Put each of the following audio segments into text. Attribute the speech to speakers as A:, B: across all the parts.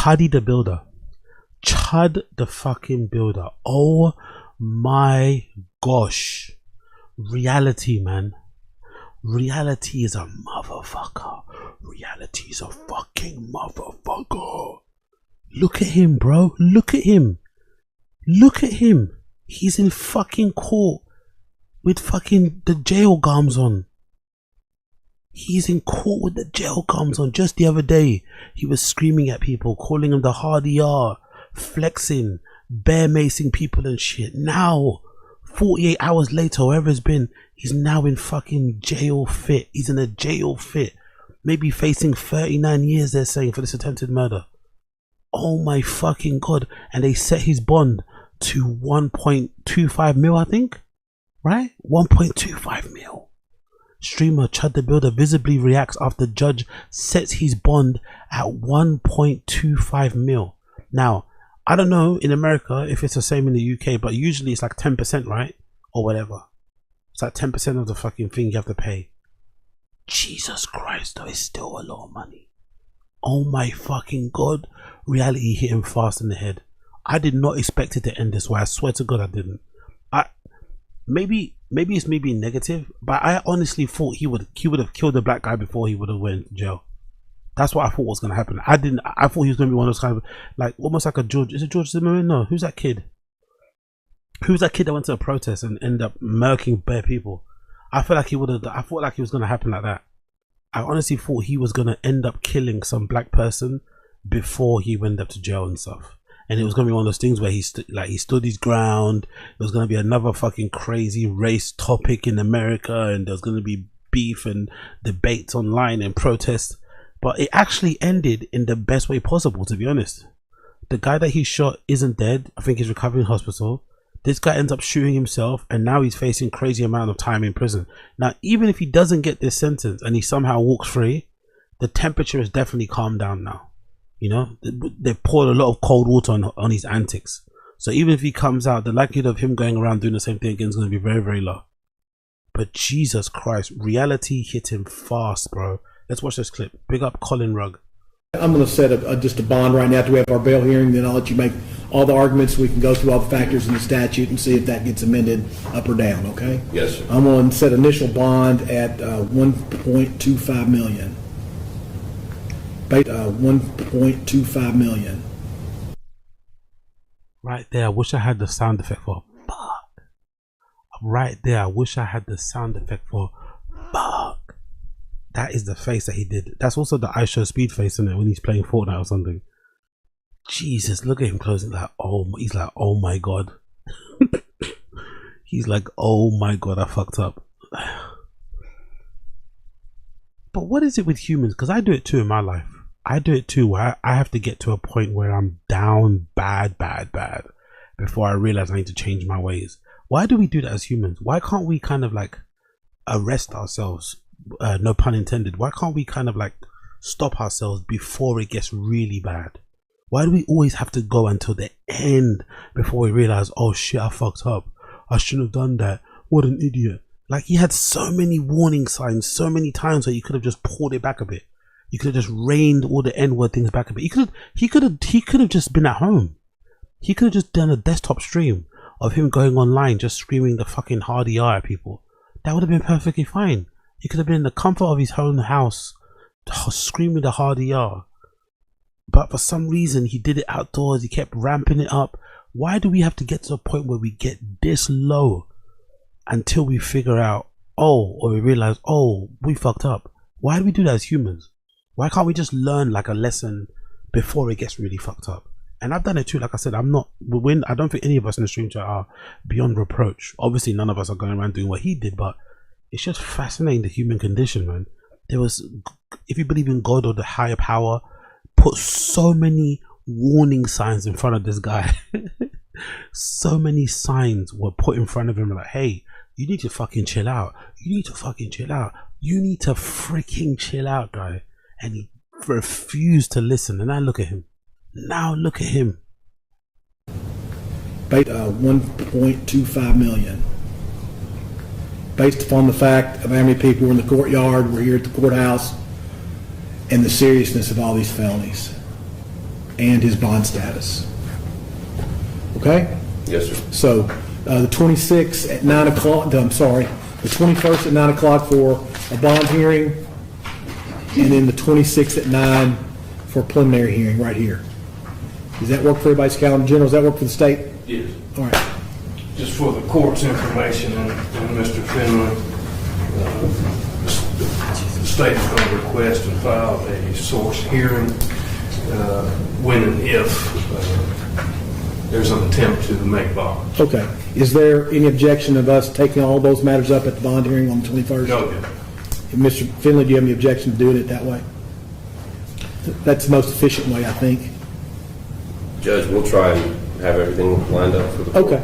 A: Chuddy the Builder. Chud the fucking Builder. Oh my gosh. Reality, man. Reality is a motherfucker. Reality is a fucking motherfucker. Look at him, bro. Look at him. Look at him. He's in fucking court with fucking the jail gums on. He's in court with the jail gums on. Just the other day, he was screaming at people, calling them the hardy R, flexing, bear macing people and shit. Now, 48 hours later, wherever it's been, he's now in fucking jail fit. He's in a jail fit. Maybe facing 39 years, they're saying, for this attempted murder. Oh my fucking god. And they set his bond to 1.25 mil, I think. Right? 1.25 mil. Streamer Chud the Builder visibly reacts after judge sets his bond at 1.25 mil. Now, I don't know in America if it's the same in the UK, but usually it's like 10%, right? Or whatever. It's like 10% of the fucking thing you have to pay. Jesus Christ, though, it's still a lot of money. Oh my fucking god. Reality hit him fast in the head. I did not expect it to end this way. I swear to God I didn't. Maybe it's me being negative, but I honestly thought he would have killed the black guy before he would have went to jail. That's what I thought was gonna happen. I thought he was gonna be one of those kind of, like, almost like a George. Is it George Zimmerman? No, who's that kid? Who's that kid that went to a protest and ended up murking bare people? I felt like he would have. I thought like it was gonna happen like that. I honestly thought he was gonna end up killing some black person before he went up to jail and stuff. And it was going to be one of those things where he stood his ground. It was going to be another fucking crazy race topic in America, and there was going to be beef and debates online and protests. But it actually ended in the best way possible, to be honest. The guy that he shot isn't dead. I think he's recovering in hospital. This guy ends up shooting himself, and now he's facing crazy amount of time in prison. Now, even if he doesn't get this sentence and he somehow walks free, the temperature has definitely calmed down now. You know, they've poured a lot of cold water on his antics. So even if he comes out, the likelihood of him going around doing the same thing again is going to be very, very low. But Jesus Christ, reality hit him fast, bro. Let's watch this clip. Big up Colin Rugg.
B: I'm going to set just a bond right now after we have our bail hearing. Then I'll let you make all the arguments. We can go through all the factors in the statute and see if that gets amended up or down, okay?
C: Yes, sir.
B: I'm going to set initial bond at $1.25 million. 1.25 million.
A: Right there, I wish I had the sound effect for fuck. Right there, I wish I had the sound effect for fuck. That is the face that he did. That's also the I Show Speed face, isn't it, when he's playing Fortnite or something. Jesus, look at him closing like, oh, he's like, oh my god. He's like, oh my god, I fucked up. But what is it with humans? Because I do it too in my life. I do it too, where I have to get to a point where I'm down bad before I realize I need to change my ways. Why do we do that as humans? Why can't we kind of like arrest ourselves? No pun intended. Why can't we kind of like stop ourselves before it gets really bad? Why do we always have to go until the end before we realize, oh shit, I fucked up. I shouldn't have done that. What an idiot. Like, he had so many warning signs, so many times where you could have just pulled it back a bit. You could have just reined all the N-word things back a bit. He could have just been at home. He could have just done a desktop stream of him going online just screaming the fucking hardy R at people. That would have been perfectly fine. He could have been in the comfort of his own house screaming the hardy R. But for some reason he did it outdoors. He kept ramping it up. Why do we have to get to a point where we get this low until we figure out, or we realize, oh, we fucked up? Why do we do that as humans? Why can't we just learn like a lesson before it gets really fucked up? And I've done it too. Like I said, I don't think any of us in the stream chat are beyond reproach. Obviously none of us are going around doing what he did, but it's just fascinating, the human condition, man. There was, if you believe in God or the higher power, put so many warning signs in front of this guy. So many signs were put in front of him, like, hey, you need to fucking chill out. You need to fucking chill out. You need to freaking chill out, guy. And he refused to listen. And now look at him. Now look at him.
B: 1.25 million. Based upon the fact of how many people were in the courtyard, were here at the courthouse, and the seriousness of all these felonies. and his bond status. Okay?
C: Yes, sir.
B: So the 26th at 9 o'clock, the 21st at 9 o'clock for a bond hearing, and then the 26th at 9 for a preliminary hearing right here. Does that work for everybody's calendar? General, does that work for the state?
D: Yes.
B: All right.
D: Just for the court's information and Mr. Finley, the state is going to request and file a source hearing when and if there's an attempt to make bonds.
B: Okay. Is there any objection of us taking all those matters up at the bond hearing on the 21st?
D: No, Judge.
B: Mr. Finley, do you have any objection to doing it that way? That's the most efficient way, I think.
C: Judge, we'll try and have everything lined up for the court.
B: Okay.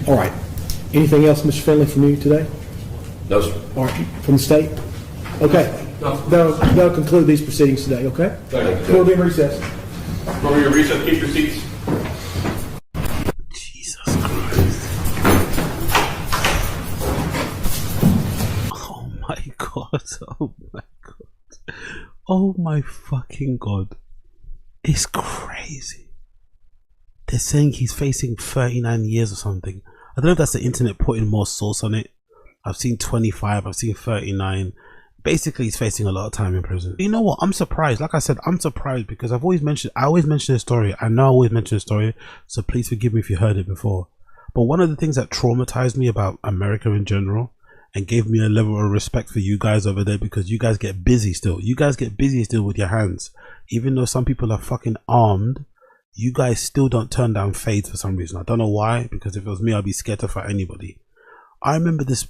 B: All right. Anything else, Mr. Finley, from you today?
C: No, sir.
B: All right. From the state? Okay. That'll conclude these proceedings today, okay?
C: Thank you,
B: We'll be
C: Judge.
B: in recess.
E: Over your recess, keep your seats.
A: Jesus Christ. Oh my God. Oh my God. Oh my fucking God. It's crazy. They're saying he's facing 39 years or something. I don't know if that's the internet putting more sauce on it. I've seen 25, I've seen 39. Basically, he's facing a lot of time in prison. You know what? I'm surprised. Like I said, I'm surprised because I always mention this story. I know I always mention this story, so please forgive me if you heard it before. But one of the things that traumatized me about America in general and gave me a level of respect for you guys over there, because you guys get busy still. You guys get busy still with your hands. Even though some people are fucking armed, you guys still don't turn down fades for some reason. I don't know why, because if it was me, I'd be scared to fight anybody. I remember this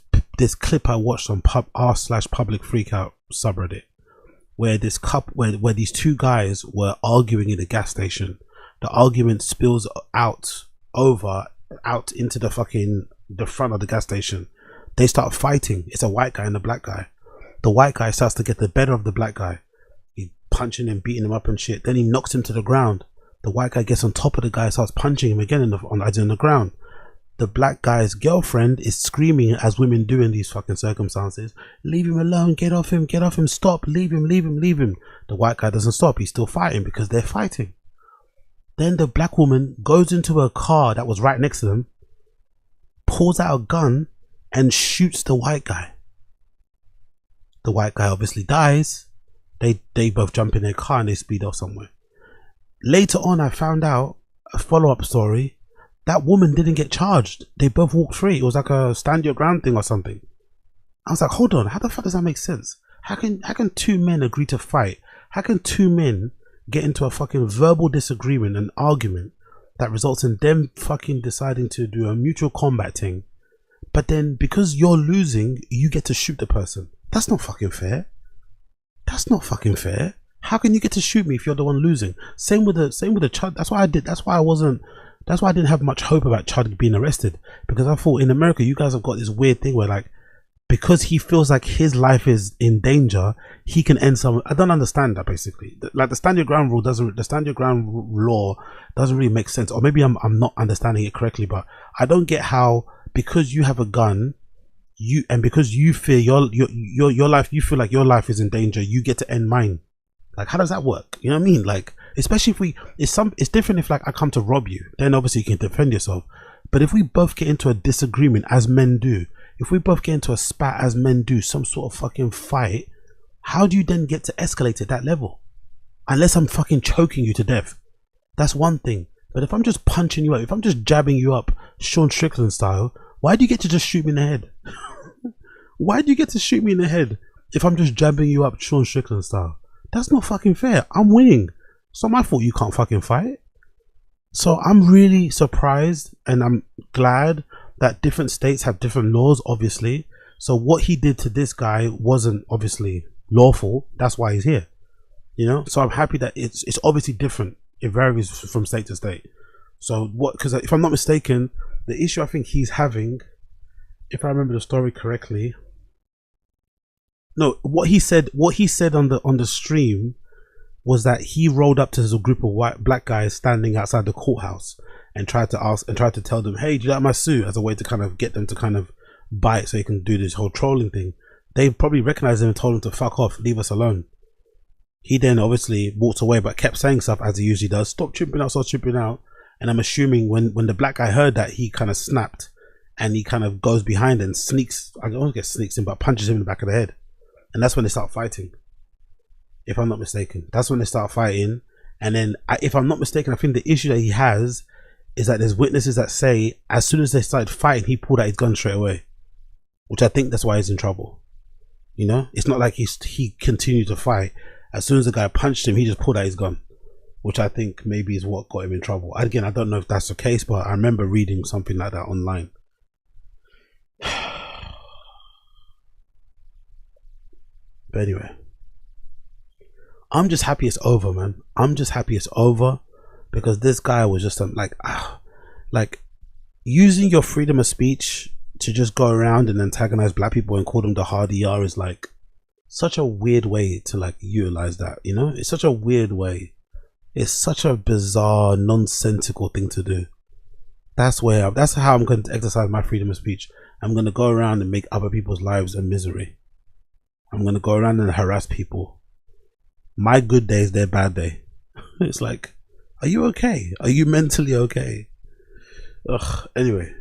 A: clip I watched on r/public freakout subreddit, where where these two guys were arguing in a gas station. The argument spills out into the front of the gas station. They start fighting. It's a white guy and a black guy. The white guy starts to get the better of the black guy. He's punching him, beating him up and shit. Then he knocks him to the ground. The white guy gets on top of the guy, starts punching him again on the ground. The black guy's girlfriend is screaming, as women do in these fucking circumstances, "Leave him alone, get off him, stop, leave him." The white guy doesn't stop. He's still fighting because they're fighting. Then the black woman goes into a car that was right next to them, pulls out a gun and shoots the white guy. The white guy obviously dies. They both jump in their car and they speed off somewhere. Later on, I found out a follow-up story. That woman didn't get charged. They both walked free. It was like a stand your ground thing or something. I was like, hold on, how the fuck does that make sense? How can two men agree to fight? How can two men get into a fucking verbal disagreement, an argument that results in them fucking deciding to do a mutual combat thing, but then because you're losing, you get to shoot the person? That's not fucking fair. That's not fucking fair. How can you get to shoot me if you're the one losing? Same with the Chud. That's why I didn't have much hope about Chud being arrested, because I thought in America you guys have got this weird thing where, like, because he feels like his life is in danger, he can end someone. I don't understand that, basically. Like, the stand your ground law doesn't really make sense, or maybe I'm not understanding it correctly, but I don't get how, because you have a gun, because you fear your life, you feel like your life is in danger, you get to end mine. Like, how does that work? You know what I mean? Like, especially if it's different if, like, I come to rob you, then obviously you can defend yourself. But if we both get into a disagreement, as men do, if we both get into a spat as men do, some sort of fucking fight, how do you then get to escalate at that level? Unless I'm fucking choking you to death. That's one thing. But if I'm just punching you up, if I'm just jabbing you up Sean Strickland style, why do you get to just shoot me in the head? Why do you get to shoot me in the head if I'm just jabbing you up Sean Strickland style? That's not fucking fair. I'm winning. It's not my fault you can't fucking fight. So I'm really surprised, and I'm glad that different states have different laws, obviously. So what he did to this guy wasn't obviously lawful. That's why he's here. You know? So I'm happy that it's obviously different. It varies from state to state. So because if I'm not mistaken, the issue I think he's having, if I remember the story correctly, no, what he said on the stream was that he rolled up to a group of black guys standing outside the courthouse and tried to tell them, "Hey, do you like my suit?" as a way to kind of get them to kind of buy it so he can do this whole trolling thing. They probably recognized him and told him to fuck off, leave us alone. He then obviously walked away, but kept saying stuff as he usually does. Stop tripping out, stop tripping out. And I'm assuming when the black guy heard that, he kind of snapped, and he kind of goes behind and sneaks. I don't get sneaks in, but punches him in the back of the head. And that's when they start fighting, if I'm not mistaken. That's when they start fighting. And then, if I'm not mistaken, I think the issue that he has is that there's witnesses that say as soon as they started fighting, he pulled out his gun straight away, which I think that's why he's in trouble. You know, it's not like he continued to fight. As soon as the guy punched him, he just pulled out his gun, which I think maybe is what got him in trouble. Again, I don't know if that's the case, but I remember reading something like that online. But anyway, I'm just happy it's over, man. I'm just happy it's over, because this guy was just like using your freedom of speech to just go around and antagonize black people and call them the hard ER is like such a weird way to like utilize that, you know? It's such a weird way. It's such a bizarre, nonsensical thing to do. That's how I'm going to exercise my freedom of speech. I'm going to go around and make other people's lives a misery. I'm going to go around and harass people. My good day is their bad day. It's like, are you okay? Are you mentally okay? Ugh. Anyway.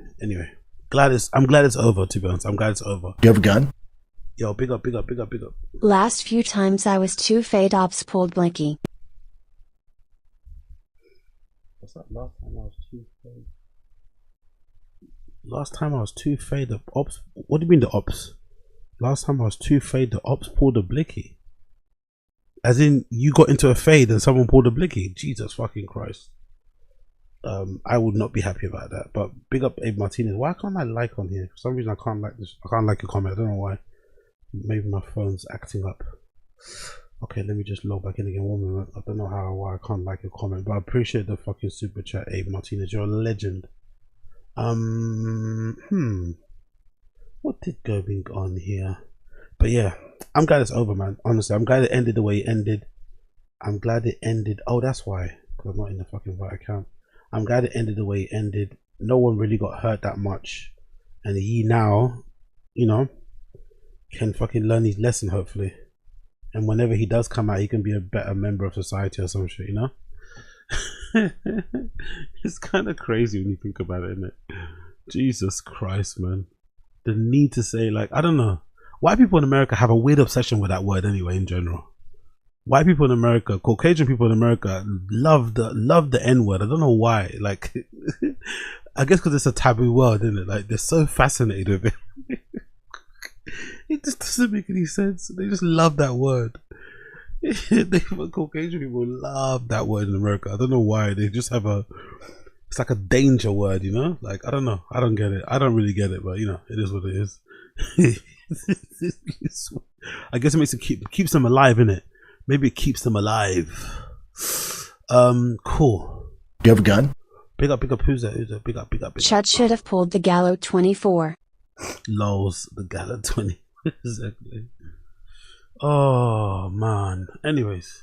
A: I'm glad it's over, to be honest. I'm glad it's over.
F: You have a gun?
A: Yo, big up.
G: Last few times I was too fade ops pulled blinky.
A: What's that? Last time I was too fade. Last time I was too fade, the ops. What do you mean the ops? Last time I was too fade, the ops pulled a blicky. As in, you got into a fade and someone pulled a blicky. Jesus fucking Christ. I would not be happy about that. But big up Abe Martinez. Why can't I like on here? For some reason I can't like this. I can't like a comment. I don't know why. Maybe my phone's acting up. Okay, let me just log back in again. 1 minute. I don't know why I can't like a comment, but I appreciate the fucking super chat, Abe Martinez. You're a legend. What did go on here? But yeah, I'm glad it's over, man. Honestly, I'm glad it ended the way it ended. I'm glad it ended. Oh, that's why. Because I'm not in the fucking right account. I'm glad it ended the way it ended. No one really got hurt that much, and he now, you know, can fucking learn his lesson, hopefully. And whenever he does come out, he can be a better member of society or some shit, you know? It's kind of crazy when you think about it, isn't it? Jesus Christ, man. The need to say, like, I don't know. White people in America have a weird obsession with that word anyway, in general. White people in America, Caucasian people in America love the N-word. I don't know why. Like, I guess because it's a taboo word, isn't it? Like, they're so fascinated with it. It just doesn't make any sense. They just love that word. Caucasian people love that word in America. I don't know why. They just have it's like a danger word, you know? Like, I don't know. I don't get it. I don't really get it, but you know, it is what it is. I guess it keeps them alive, innit? Maybe it keeps them alive. Cool.
F: Do you have a gun?
A: Big up. Who's that? Big up.
G: Chud should have pulled the Gallo 24.
A: Lols, the Gallo 20. Exactly. Oh man. Anyways.